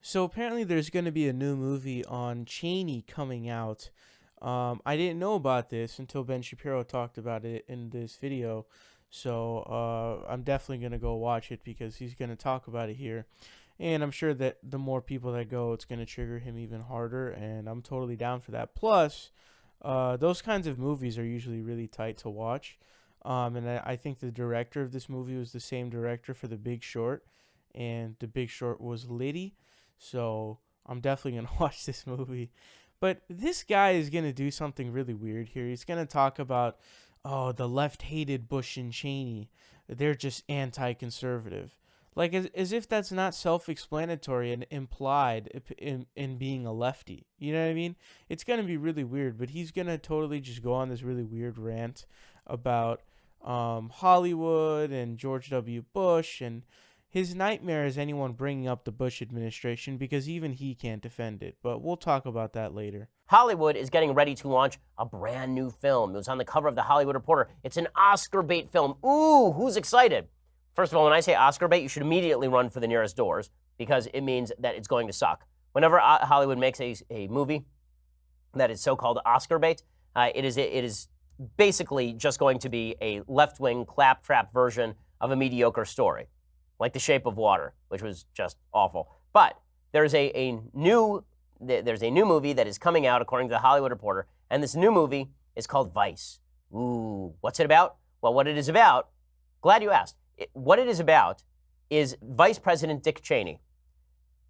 So apparently there's going to be a new movie on Cheney coming out. I didn't know about this until Ben Shapiro talked about it in this video. So I'm definitely going to go watch it because he's going to talk about it here. And I'm sure that the more people that go, it's going to trigger him even harder. And I'm totally down for that. Plus, those kinds of movies are usually really tight to watch. And I think the director of this movie was the same director for The Big Short. And The Big Short was Liddy. So I'm definitely going to watch this movie. But this guy is going to do something really weird here. He's going to talk about, oh, the left hated Bush and Cheney. They're just anti-conservative. Like, as if that's not self-explanatory and implied in being a lefty. You know what I mean? It's going to be really weird. But he's going to totally just go on this really weird rant about Hollywood and George W. Bush, and his nightmare is anyone bringing up the Bush administration because even he can't defend it. But we'll talk about that later. Hollywood is getting ready to launch a brand new film. It was on the cover of The Hollywood Reporter. It's an Oscar bait film. Ooh, who's excited? First of all, when I say Oscar bait, you should immediately run for the nearest doors because it means that it's going to suck. Whenever Hollywood makes a movie that is so-called Oscar bait, it is basically just going to be a left-wing claptrap version of a mediocre story, like The Shape of Water, which was just awful. But there's a new movie that is coming out, according to The Hollywood Reporter, and this new movie is called Vice. Ooh, what's it about? Well, what it is about, glad you asked. What it is about is Vice President Dick Cheney.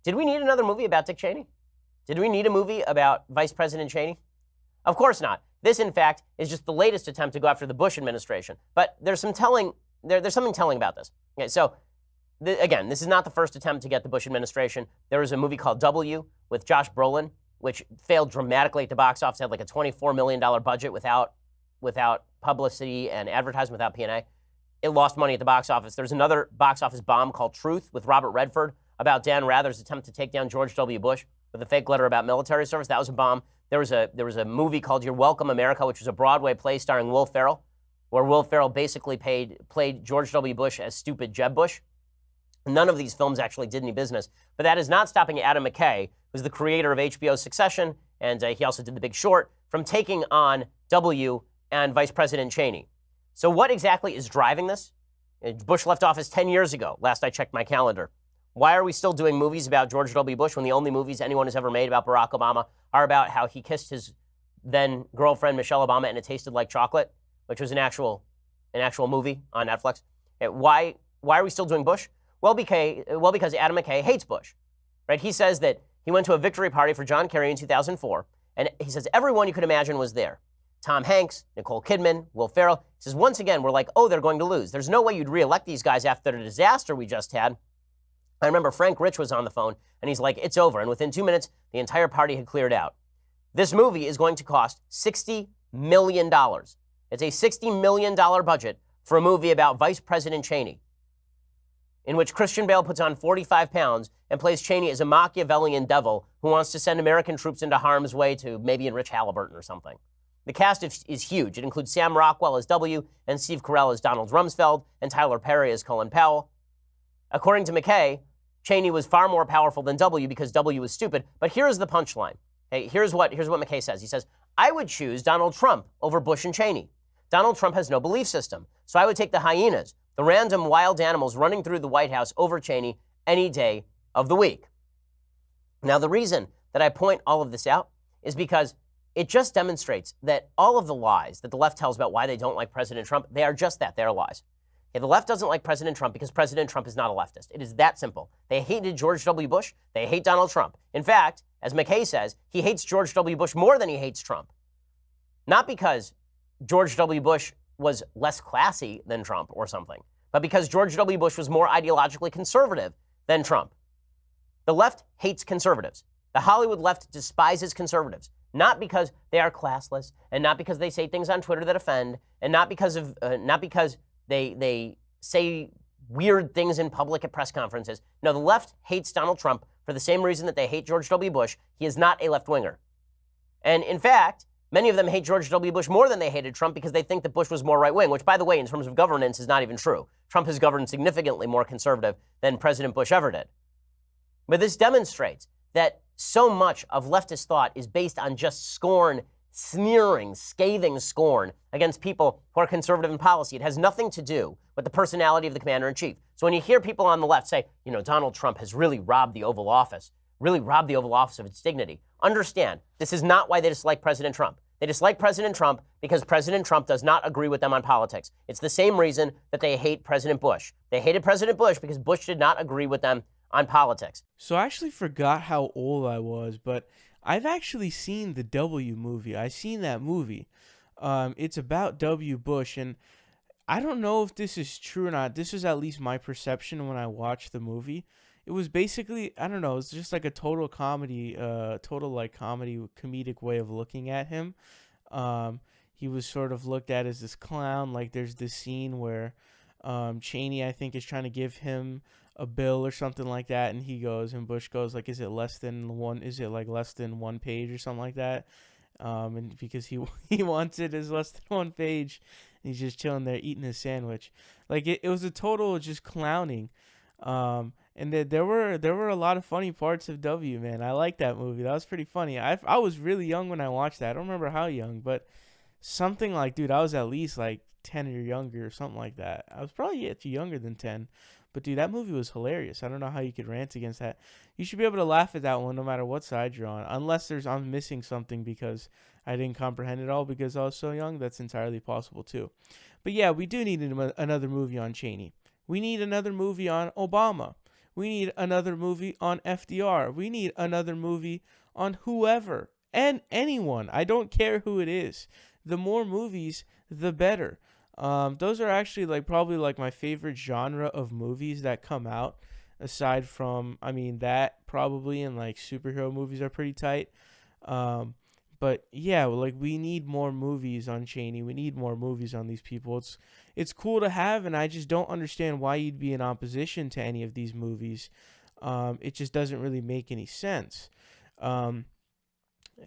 Did we need another movie about Dick Cheney? Did we need a movie about Vice President Cheney? Of course not. This, in fact, is just the latest attempt to go after the Bush administration. But there's something telling about this. Okay, so again, this is not the first attempt to get the Bush administration. There was a movie called W with Josh Brolin, which failed dramatically at the box office. It had like a $24 million budget without publicity and advertising, without P&A. It lost money at the box office. There's another box office bomb called Truth with Robert Redford about Dan Rather's attempt to take down George W. Bush with a fake letter about military service. That was a bomb. There was a movie called You're Welcome, America, which was a Broadway play starring Will Ferrell, where Will Ferrell basically played George W. Bush as stupid Jeb Bush. None of these films actually did any business, but that is not stopping Adam McKay, who's the creator of HBO's Succession, and he also did The Big Short, from taking on W and Vice President Cheney. So what exactly is driving this? Bush left office 10 years ago, last I checked my calendar. Why are we still doing movies about George W. Bush when the only movies anyone has ever made about Barack Obama are about how he kissed his then girlfriend Michelle Obama and it tasted like chocolate, which was an actual movie on Netflix? Why are we still doing Bush? Well, because Adam McKay hates Bush, right? He says that he went to a victory party for John Kerry in 2004, and he says everyone you could imagine was there. Tom Hanks, Nicole Kidman, Will Ferrell. He says, once again, we're like, oh, they're going to lose. There's no way you'd reelect these guys after the disaster we just had. I remember Frank Rich was on the phone, and he's like, it's over. And within 2 minutes, the entire party had cleared out. This movie is going to cost $60 million. It's a $60 million budget for a movie about Vice President Cheney, in which Christian Bale puts on 45 pounds and plays Cheney as a Machiavellian devil who wants to send American troops into harm's way to maybe enrich Halliburton or something. The cast is huge. It includes Sam Rockwell as W, and Steve Carell as Donald Rumsfeld, and Tyler Perry as Colin Powell. According to McKay, Cheney was far more powerful than W because W was stupid. But here's the punchline. Hey, here's what McKay says. He says, I would choose Donald Trump over Bush and Cheney. Donald Trump has no belief system, so I would take the hyenas, the random wild animals running through the White House, over Cheney any day of the week. Now, the reason that I point all of this out is because it just demonstrates that all of the lies that the left tells about why they don't like President Trump, they are just that. They're lies. Okay, the left doesn't like President Trump because President Trump is not a leftist. It is that simple. They hated George W. Bush. They hate Donald Trump. In fact, as McKay says, he hates George W. Bush more than he hates Trump. Not because George W. Bush was less classy than Trump or something, but because George W. Bush was more ideologically conservative than Trump. The left hates conservatives. The Hollywood left despises conservatives, not because they are classless, and not because they say things on Twitter that offend, and not because they say weird things in public at press conferences. No, the left hates Donald Trump for the same reason that they hate George W. Bush. He is not a left-winger. And in fact, many of them hate George W. Bush more than they hated Trump because they think that Bush was more right-wing, which, by the way, in terms of governance is not even true. Trump has governed significantly more conservative than President Bush ever did. But this demonstrates that so much of leftist thought is based on just scorn, sneering, scathing scorn against people who are conservative in policy. It has nothing to do with the personality of the commander in chief. So when you hear people on the left say, Donald Trump has really robbed the Oval Office of its dignity, understand this is not why they dislike President Trump. They dislike President Trump because President Trump does not agree with them on politics. It's the same reason that they hate President Bush. They hated President Bush because Bush did not agree with them on politics. So I actually forgot how old I was, but I've actually seen the W movie. I've seen that movie. It's about W. Bush, and I don't know if this is true or not. This is at least my perception when I watched the movie. It was basically, I don't know, it's just like a total comedy, comedic way of looking at him. He was sort of looked at as this clown. Like there's this scene where Cheney, I think, is trying to give him a bill or something like that, and Bush goes like, is it less than one page or something like that? And because he wants it as less than one page, and he's just chilling there eating his sandwich. Like it was a total just clowning. And there were a lot of funny parts of W, man. I like that movie. That was pretty funny. I was really young when I watched that. I don't remember how young, but something like, dude, I was at least like 10 or younger or something like that. I was probably younger than 10. But, dude, that movie was hilarious. I don't know how you could rant against that. You should be able to laugh at that one no matter what side you're on. Unless I'm missing something because I didn't comprehend it all because I was so young. That's entirely possible, too. But, yeah, we do need another movie on Cheney. We need another movie on Obama. We need another movie on FDR. We need another movie on whoever and anyone. I don't care who it is. The more movies, the better. Those are actually probably my favorite genre of movies that come out, aside from, that probably, and superhero movies are pretty tight. But yeah, we need more movies on Cheney. We need more movies on these people. It's cool to have, and I just don't understand why you'd be in opposition to any of these movies. It just doesn't really make any sense. Yeah,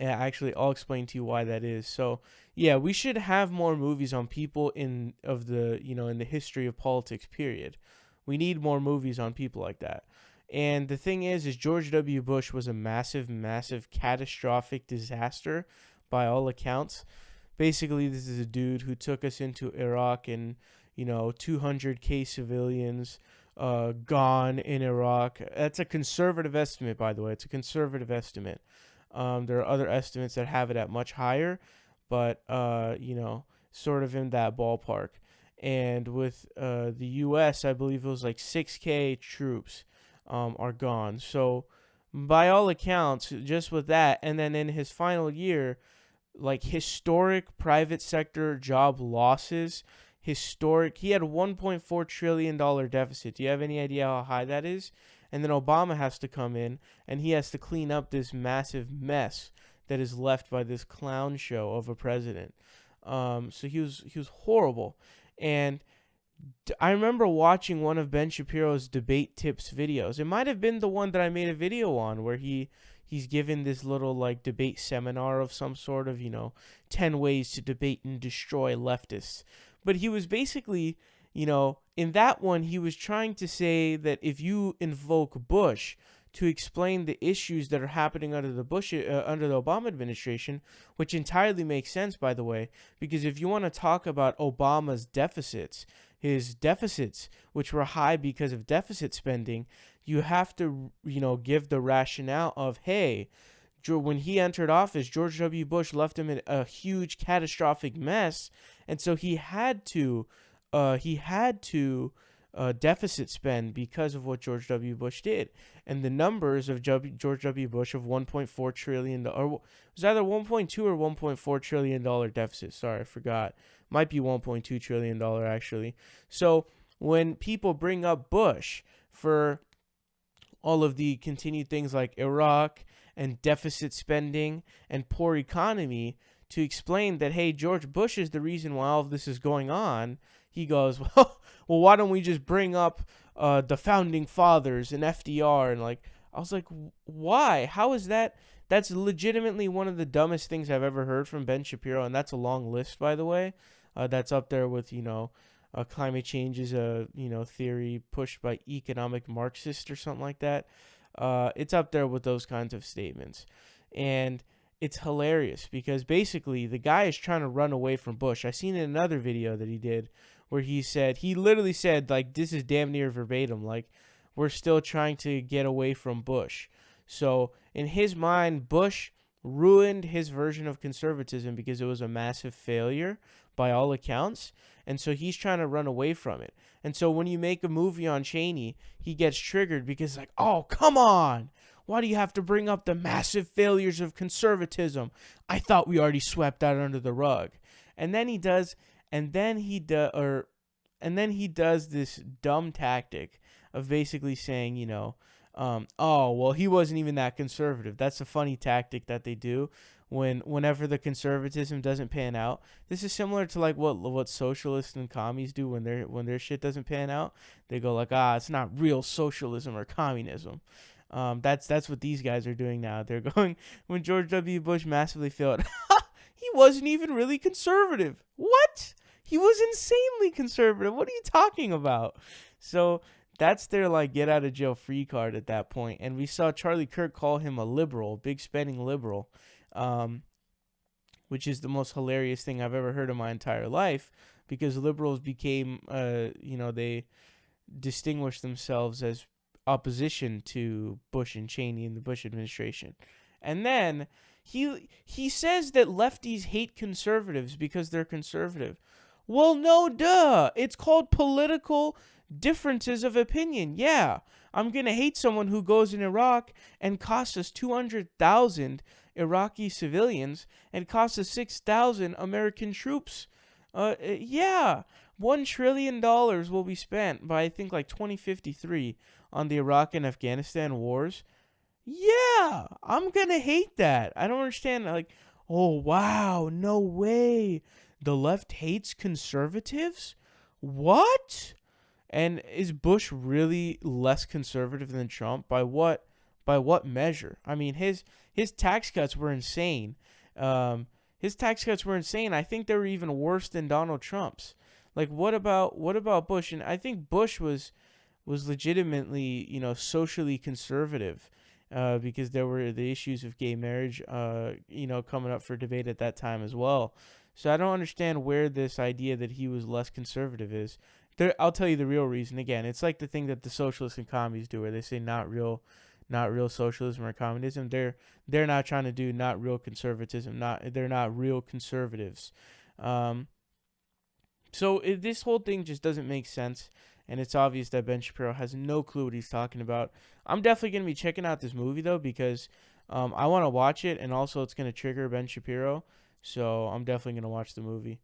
actually, I'll explain to you why that is. So, yeah, we should have more movies on people in the history of politics, period. We need more movies on people like that. And the thing is George W. Bush was a massive, massive, catastrophic disaster by all accounts. Basically, this is a dude who took us into Iraq and, 200K civilians gone in Iraq. That's a conservative estimate, by the way. It's a conservative estimate. There are other estimates that have it at much higher, but, sort of in that ballpark. And with the U.S., I believe it was 6K troops are gone. So by all accounts, just with that, and then in his final year, historic private sector job losses, he had $1.4 trillion deficit. Do you have any idea how high that is? And then Obama has to come in, and he has to clean up this massive mess that is left by this clown show of a president. So he was horrible. And I remember watching one of Ben Shapiro's debate tips videos. It might have been the one that I made a video on where he's given this little debate seminar of some sort of, 10 ways to debate and destroy leftists. But he was basically, in that one, he was trying to say that if you invoke Bush to explain the issues that are happening under the Obama administration, which entirely makes sense, by the way, because if you want to talk about Obama's deficits, his deficits, which were high because of deficit spending, you have to, give the rationale of, hey, when he entered office, George W. Bush left him in a huge catastrophic mess, and so he had to deficit spend because of what George W. Bush did. And the numbers of George W. Bush of $1.4 trillion, or it was either 1.2 or $1.4 trillion deficit. Sorry, I forgot. Might be $1.2 trillion actually. So when people bring up Bush for all of the continued things like Iraq and deficit spending and poor economy, to explain that, hey, George Bush is the reason why all of this is going on, he goes, well, why don't we just bring up the founding fathers and FDR? And I was like, why? How is that? That's legitimately one of the dumbest things I've ever heard from Ben Shapiro, and that's a long list, by the way. That's up there with, climate change is a, theory pushed by economic Marxists or something like that. It's up there with those kinds of statements. And it's hilarious because basically the guy is trying to run away from Bush. I seen in another video that he did where he literally said, like, this is damn near verbatim, like, we're still trying to get away from Bush. So in his mind, Bush ruined his version of conservatism because it was a massive failure by all accounts. And so he's trying to run away from it. And so when you make a movie on Cheney, he gets triggered because, like, oh, come on. Why do you have to bring up the massive failures of conservatism? I thought we already swept that under the rug. And then he does, and then he does this dumb tactic of basically saying, oh, well, he wasn't even that conservative. That's a funny tactic that they do whenever the conservatism doesn't pan out. This is similar to like what socialists and commies do when their shit doesn't pan out. They go like, it's not real socialism or communism. That's what these guys are doing now. They're going, when George W. Bush massively failed, he wasn't even really conservative. What? He was insanely conservative. What are you talking about? So that's their like get out of jail free card at that point. And we saw Charlie Kirk call him a liberal, big spending liberal, which is the most hilarious thing I've ever heard in my entire life, because liberals became, they distinguished themselves as opposition to Bush and Cheney and the Bush administration. And then he says that lefties hate conservatives because they're conservative. Well, no, duh. It's called political differences of opinion. Yeah, I'm going to hate someone who goes in Iraq and costs us 200,000 Iraqi civilians and costs us 6,000 American troops. Yeah, $1 trillion will be spent by, I think, like 2053 on the Iraq and Afghanistan wars. Yeah, I'm going to hate that. I don't understand. Like, oh, wow, no way. The left hates conservatives? What? And is Bush really less conservative than Trump? By what measure? I mean, his tax cuts were insane. His tax cuts were insane. I think they were even worse than Donald Trump's. Like, what about Bush? And I think Bush was legitimately, socially conservative, because there were the issues of gay marriage, coming up for debate at that time as well. So I don't understand where this idea that he was less conservative is. I'll tell you the real reason. Again, it's like the thing that the socialists and commies do, where they say not real socialism or communism. They're not trying to do not real conservatism. They're not real conservatives. So this whole thing just doesn't make sense, and it's obvious that Ben Shapiro has no clue what he's talking about. I'm definitely going to be checking out this movie, though, because I want to watch it, and also it's going to trigger Ben Shapiro, so I'm definitely going to watch the movie.